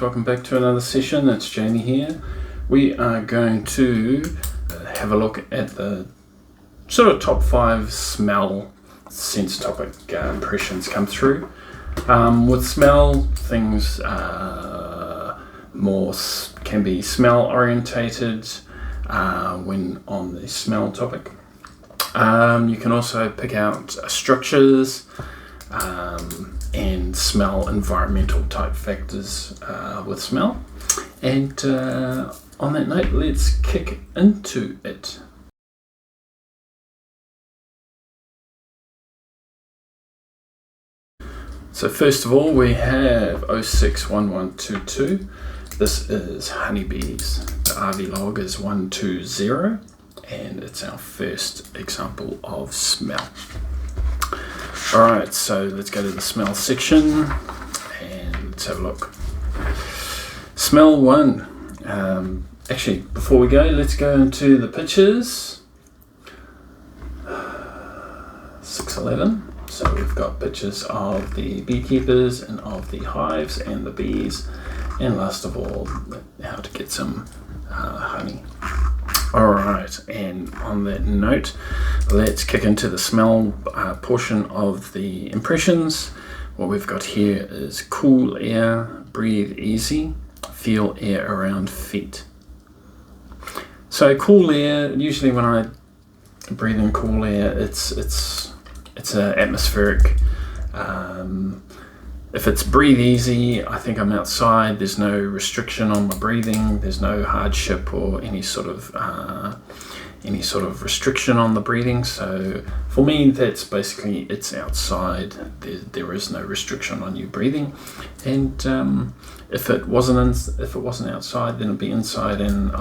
Welcome back to another session. It's Jamie here. We are going to have a look at the sort of top 5 smell sense topic impressions come through. With smell, things more can be smell orientated when on the smell topic. You can also pick out structures and smell environmental type factors with smell. And on that note, let's kick into it. So first of all, we have 061122. This is honeybees. The RV log is 120, and it's our first example of smell. Alright, so let's go to the smell section and let's have a look. Smell 1. Actually, before we go, let's go into the pictures. 611. So we've got pictures of the beekeepers and of the hives and the bees, and last of all, how to get some honey. Alright, and on that note, let's kick into the smell portion of the impressions. What we've got here is cool air, breathe easy, feel air around feet. So cool air, usually when I breathe in cool air, it's an atmospheric. If it's breathe easy, I think I'm outside, there's no restriction on my breathing, there's no hardship or any sort of restriction on the breathing. So for me, that's basically, it's outside, there is no restriction on you breathing. And if it wasn't outside, then it'd be inside, and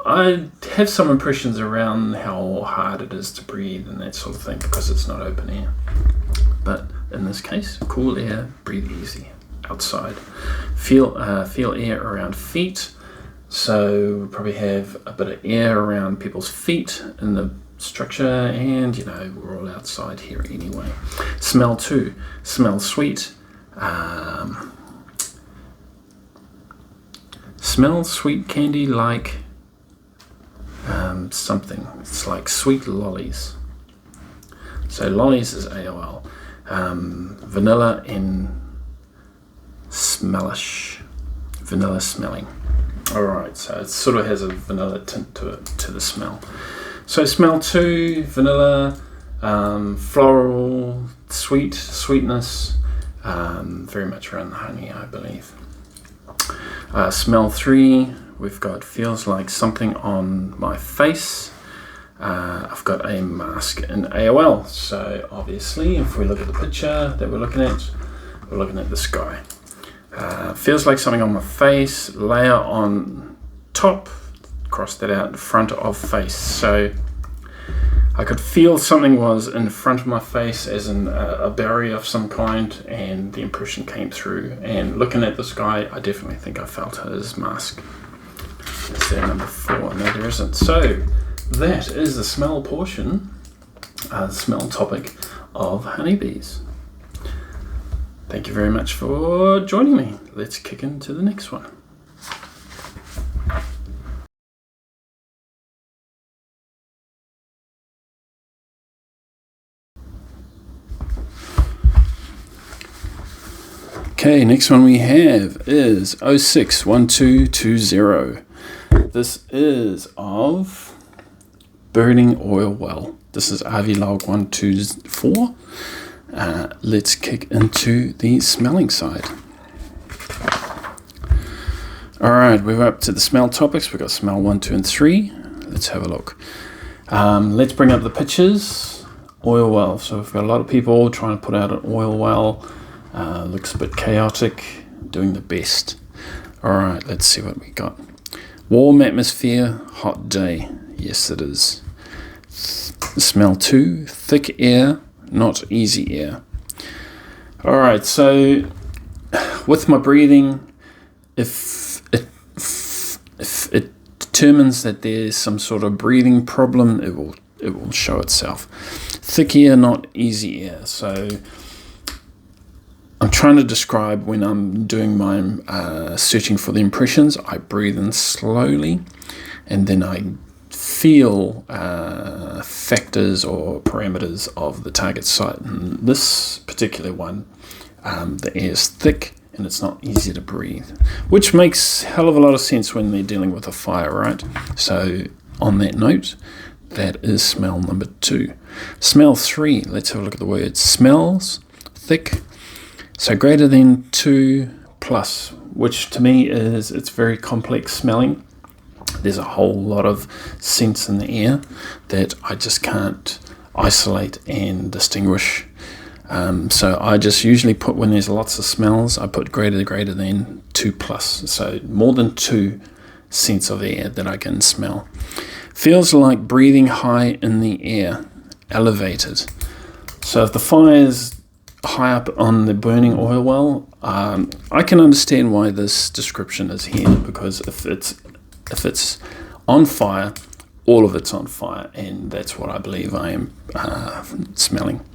I have some impressions around how hard it is to breathe and that sort of thing, because it's not open air. But in this case, cool air, breathe easy, outside. Feel air around feet. So we probably have a bit of air around people's feet in the structure, and we're all outside here anyway. Smell 2, smell sweet. Smell sweet candy like something. It's like sweet lollies. So lollies is AOL. Vanilla and smellish. Vanilla smelling. Alright, so it sort of has a vanilla tint to it, to the smell. So smell 2, vanilla, floral, sweetness, very much around the honey, I believe. Smell 3, we've got feels like something on my face. I've got a mask in AOL, so obviously if we look at the picture that we're looking at the sky. Feels like something on my face, layer on top, cross that out, front of face. So I could feel something was in front of my face, as in a barrier of some kind, and the impression came through. And looking at the sky, I definitely think I felt his mask. Is there number 4? No, there isn't. So that is the smell portion, the smell topic of honeybees. Thank you very much for joining me. Let's kick into the next one. Okay, next one we have is 061220. This is of burning oil well. This is RV log 124. Let's kick into the smelling side. Alright, we're up to the smell topics. We've got smell 1, 2, and 3. Let's have a look. Let's bring up the pictures. Oil well. So we've got a lot of people trying to put out an oil well. Looks a bit chaotic, doing the best. Alright, let's see what we got. Warm atmosphere, hot day. Yes, it is. Smell 2, thick air, not easy air. Alright, so with my breathing, if it determines that there's some sort of breathing problem, it will show itself. Thick air, not easy air. So I'm trying to describe when I'm doing my searching for the impressions. I breathe in slowly, and then I feel factors or parameters of the target site. And this particular one, the air is thick and it's not easy to breathe, which makes a hell of a lot of sense when they're dealing with a fire, right? So on that note, that is smell number 2. Smell 3, let's have a look at the words. Smells, thick, so greater than 2 plus, which to me is, it's very complex smelling. There's a whole lot of scents in the air that I just can't isolate and distinguish. So I just usually put, when there's lots of smells, I put greater than 2 plus. So more than 2 scents of air that I can smell. Feels like breathing high in the air, elevated. So if the fire's high up on the burning oil well, I can understand why this description is here, because if it's on fire, all of it's on fire, and that's what I believe I am smelling.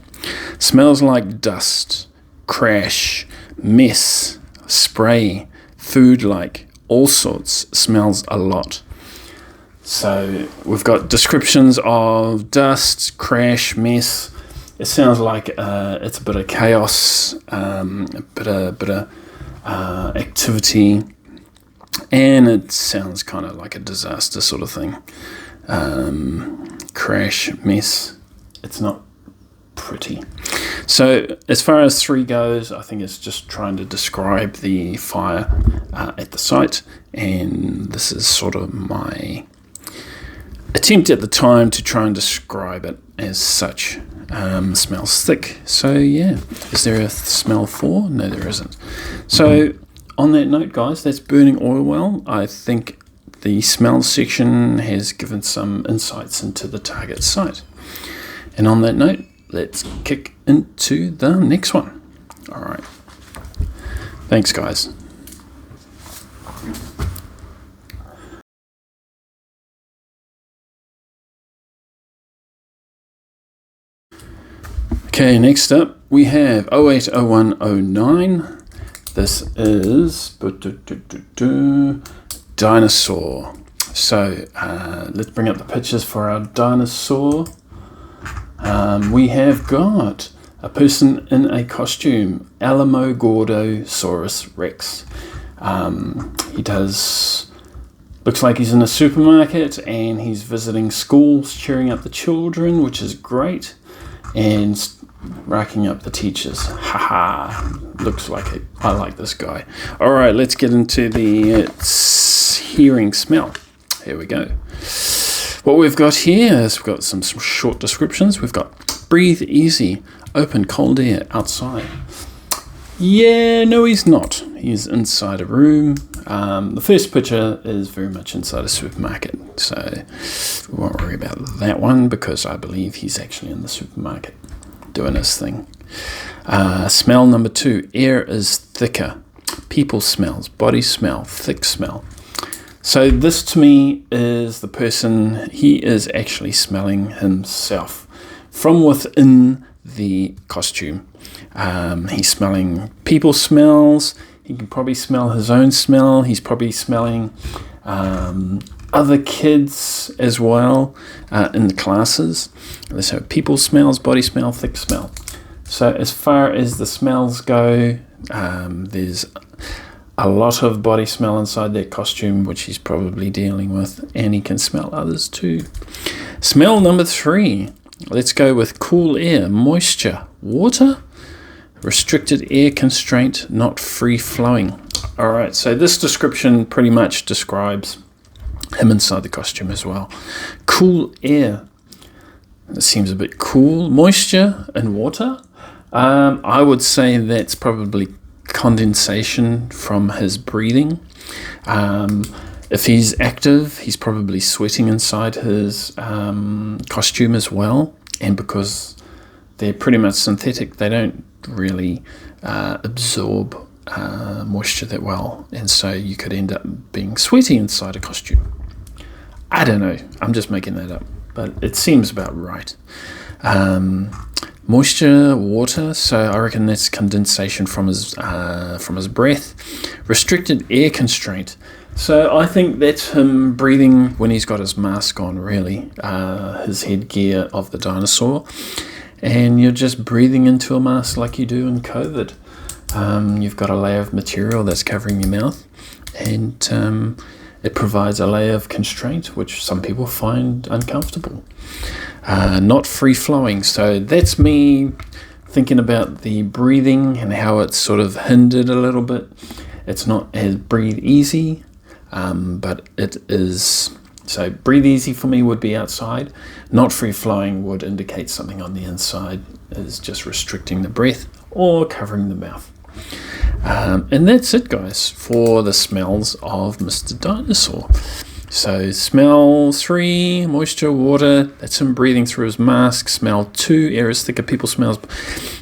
Smells like dust, crash, mess, spray, food, like all sorts. Smells a lot. So we've got descriptions of dust, crash, mess. It sounds like it's a bit of chaos, a bit of activity, and it sounds kind of like a disaster sort of thing. Crash, mess. It's not pretty. So as far as 3 goes, I think it's just trying to describe the fire at the site, and this is sort of my attempt at the time to try and describe it as such. Smells thick. So yeah, is there a smell 4? No, there isn't. So on that note, guys, that's burning oil well. I think the smell section has given some insights into the target site. And on that note, let's kick into the next one. All right. Thanks, guys. Okay, next up we have 080109. This is Dinosaur. So let's bring up the pictures for our dinosaur. We have got a person in a costume, Alamogordosaurus Rex. Looks like he's in a supermarket and he's visiting schools, cheering up the children, which is great, and racking up the teachers. Haha, looks like it. I like this guy. All right, let's get into the hearing smell. Here we go. What we've got here is we've got some short descriptions. We've got breathe easy, open cold air outside. Yeah, no, he's not. He's inside a room. The first picture is very much inside a supermarket, so we won't worry about that one because I believe he's actually in the supermarket doing his thing. Smell number 2, air is thicker. People smells, body smell, thick smell. So this to me is the person, he is actually smelling himself from within the costume. He's smelling people smells. He can probably smell his own smell. He's probably smelling other kids as well in the classes. So people smells, body smell, thick smell. So as far as the smells go, there's a lot of body smell inside that costume, which he's probably dealing with, and he can smell others too. Smell number 3. Let's go with cool air, moisture, water, restricted air constraint, not free flowing. All right, so this description pretty much describes him inside the costume as well. Cool air. It seems a bit cool. Moisture and water. I would say that's probably condensation from his breathing. If he's active, he's probably sweating inside his costume as well. And because they're pretty much synthetic, they don't really absorb moisture that well. And so you could end up being sweaty inside a costume. I don't know. I'm just making that up. But it seems about right. Moisture, water, so I reckon that's condensation from his breath. Restricted air constraint. So I think that's him breathing when he's got his mask on, really, his headgear of the dinosaur. And you're just breathing into a mask like you do in COVID. You've got a layer of material that's covering your mouth, and it provides a layer of constraint, which some people find uncomfortable. Not free-flowing, so that's me thinking about the breathing and how it's sort of hindered a little bit. It's not as breathe easy, but it is. So breathe easy for me would be outside. Not free-flowing would indicate something on the inside is just restricting the breath or covering the mouth. And that's it, guys, for the smells of Mr. Dinosaur. So smell 3, moisture, water, that's him breathing through his mask. Smell 2, air is thicker, people smells.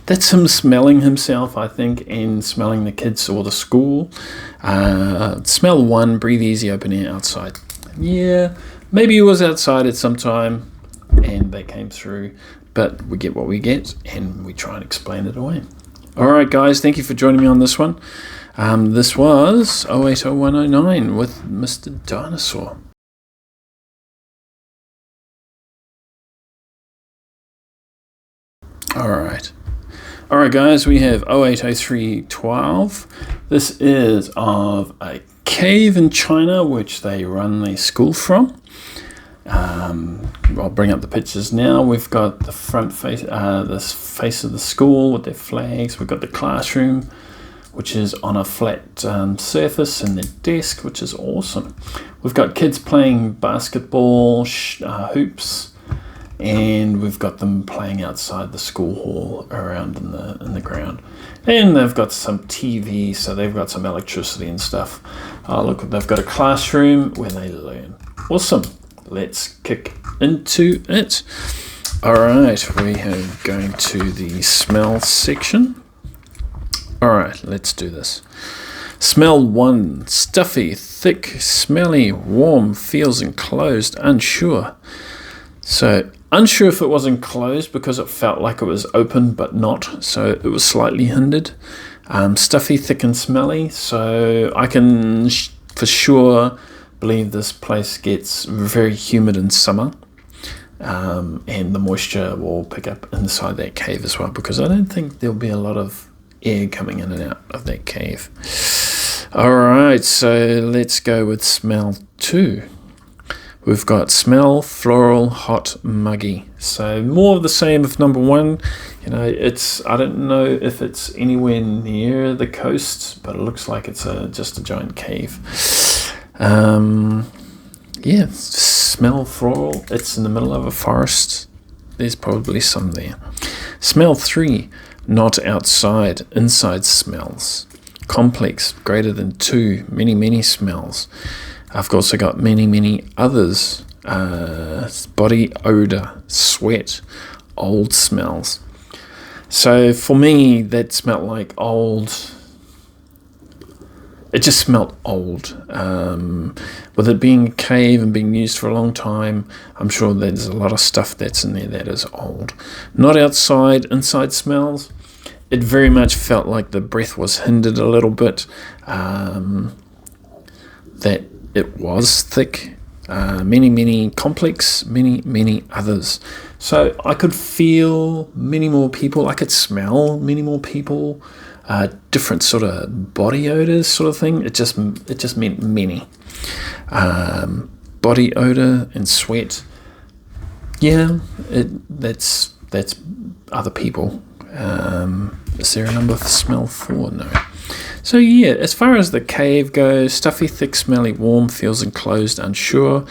That's him smelling himself, I think, and smelling the kids or the school. Smell 1, breathe easy, open air, outside. Yeah, maybe he was outside at some time and they came through, but we get what we get and we try and explain it away. All right, guys, thank you for joining me on this one. This was 080109 with Mr. Dinosaur. All right, guys, we have 080312. This is of a cave in China, which they run their school from. I'll bring up the pictures now. We've got the front face, this face of the school with their flags. We've got the classroom, which is on a flat surface, and the desk, which is awesome. We've got kids playing basketball, hoops, and we've got them playing outside the school hall around in the ground. And they've got some TV, so they've got some electricity and stuff. Look, they've got a classroom where they learn. Awesome. Let's kick into it. All right, we are going to the smell section. All right, let's do this. Smell 1, stuffy, thick, smelly, warm, feels enclosed, unsure. So unsure if it was enclosed because it felt like it was open but not, so it was slightly hindered. Stuffy, thick and smelly, so I can for sure believe this place gets very humid in summer, and the moisture will pick up inside that cave as well, because I don't think there'll be a lot of air coming in and out of that cave. All right, so let's go with smell 2. We've got smell, floral, hot, muggy. So more of the same of number 1. You know, I don't know if it's anywhere near the coast, but it looks like it's just a giant cave. Yeah, smell floral. It's in the middle of a forest. There's probably some there. Smell 3, not outside, inside smells. Complex, greater than 2, many smells. I've also got many others. Body odor, sweat, old smells. So for me, that smelled like old. It just smelled old. With it being a cave and being used for a long time, I'm sure there's a lot of stuff that's in there that is old. Not outside, inside smells. It very much felt like the breath was hindered a little bit. That it was thick. Many complex, many others. So I could feel many more people. I could smell many more people. Different sort of body odors, sort of thing. It just meant many. Body odor and sweat. Yeah, that's other people. Is there a number for smell 4? No. So yeah, as far as the cave goes, stuffy, thick, smelly, warm, feels enclosed, unsure.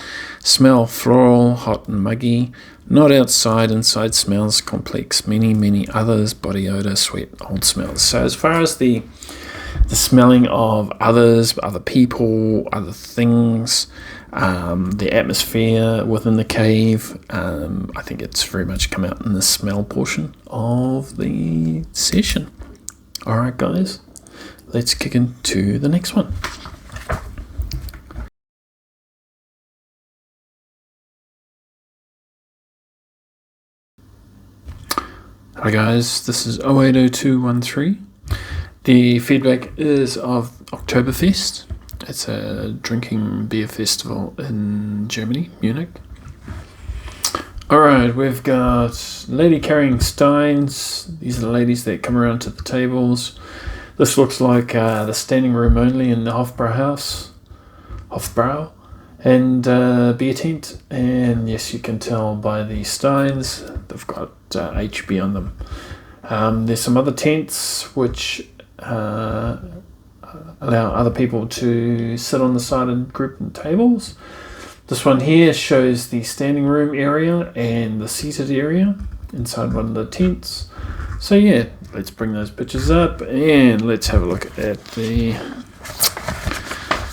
Smell floral, hot and muggy. Not outside, inside smells, complex, many others, body odor, sweat, old smells. So as far as the smelling of others, other people, other things, the atmosphere within the cave, I think it's very much come out in the smell portion of the session. All right, guys, let's kick into the next one. Hi guys, this is 080213. The feedback is of OctoberFest. It's a drinking beer festival in Germany, Munich. Alright, we've got lady carrying steins. These are the ladies that come around to the tables. This looks like the standing room only in the Hofbrau, and beer tent. And yes, you can tell by the steins, they've got HB on them. There's some other tents which allow other people to sit on the side and group in tables. This one here shows the standing room area and the seated area inside one of the tents. So yeah, let's bring those pictures up and let's have a look at the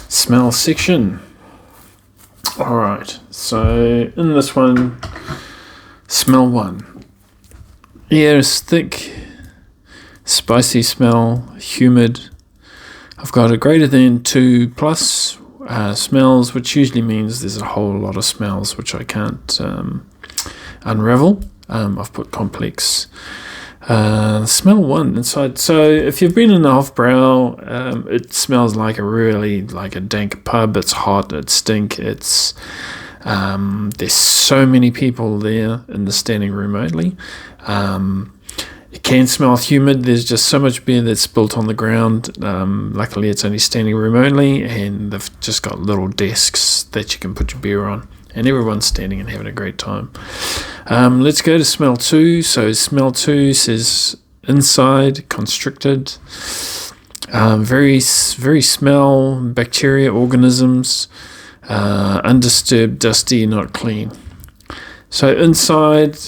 smell section. Alright, so in this one, smell 1. Air is thick, spicy smell, humid. I've got a greater than 2 plus smells, which usually means there's a whole lot of smells which I can't unravel. I've put complex. Smell 1 inside. So if you've been in the Hofbrau, it smells like a dank pub. It's hot, it stink, it's there's so many people there in the standing room only. It can smell humid. There's just so much beer that's spilt on the ground. Luckily it's only standing room only, and they've just got little desks that you can put your beer on, and everyone's standing and having a great time. Let's go to smell 2. So smell 2 says inside, constricted, very smell, bacteria, organisms, undisturbed, dusty, not clean. So inside,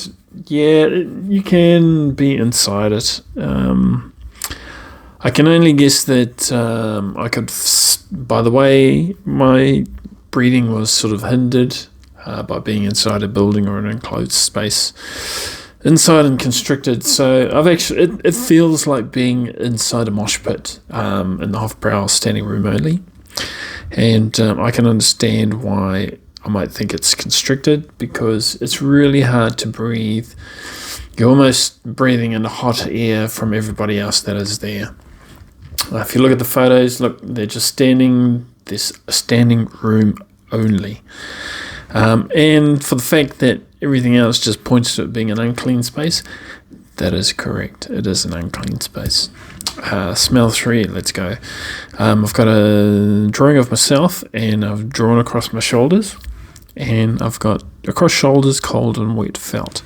yeah, you can be inside it. I can only guess that I could, by the way, my breathing was sort of hindered by being inside a building or an enclosed space, inside and constricted. So it feels like being inside a mosh pit in the Hofbrau standing room only, and I can understand why I might think it's constricted, because it's really hard to breathe. You're almost breathing in the hot air from everybody else that is there. If you look at the photos, look, they're just standing room only. And for the fact that everything else just points to it being an unclean space, that is correct. It is an unclean space. Smell 3, let's go. I've got a drawing of myself, and I've drawn across my shoulders, and I've got across shoulders cold and wet felt.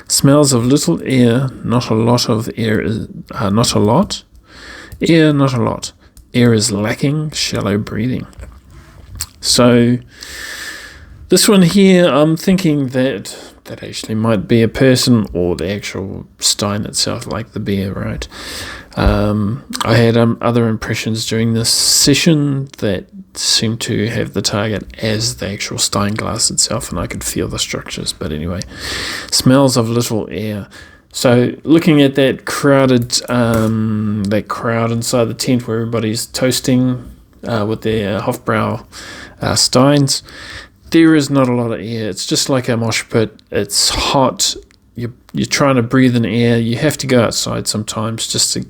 Smells of little air, not a lot of air, not a lot. Air, not a lot. Air is lacking, shallow breathing. So this one here, I'm thinking that actually might be a person, or the actual stein itself, like the beer, right? I had other impressions during this session that seemed to have the target as the actual stein glass itself, and I could feel the structures. But anyway, smells of little air. So looking at that crowd inside the tent where everybody's toasting with their Hofbrau steins, there is not a lot of air. It's just like a mosh pit. It's hot. You're trying to breathe in air. You have to go outside sometimes just to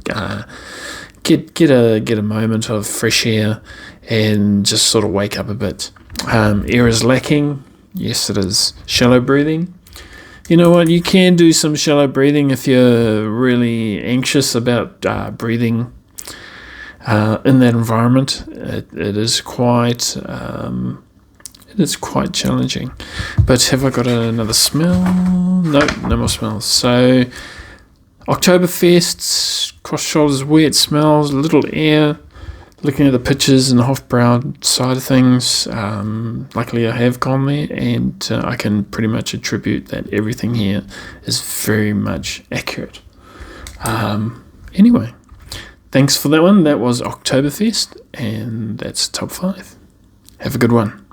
get a moment of fresh air and just sort of wake up a bit. Air is lacking. Yes, it is. Shallow breathing. You know what? You can do some shallow breathing if you're really anxious about breathing in that environment. It is quite. It's quite challenging. But have I got another smell? No more smells. So OctoberFest, cross shoulders wet, smells, little air. Looking at the pictures and the Hofbrau side of things, luckily I have gone there, and I can pretty much attribute that everything here is very much accurate. Anyway, thanks for that one. That was OctoberFest, and that's top 5. Have a good one.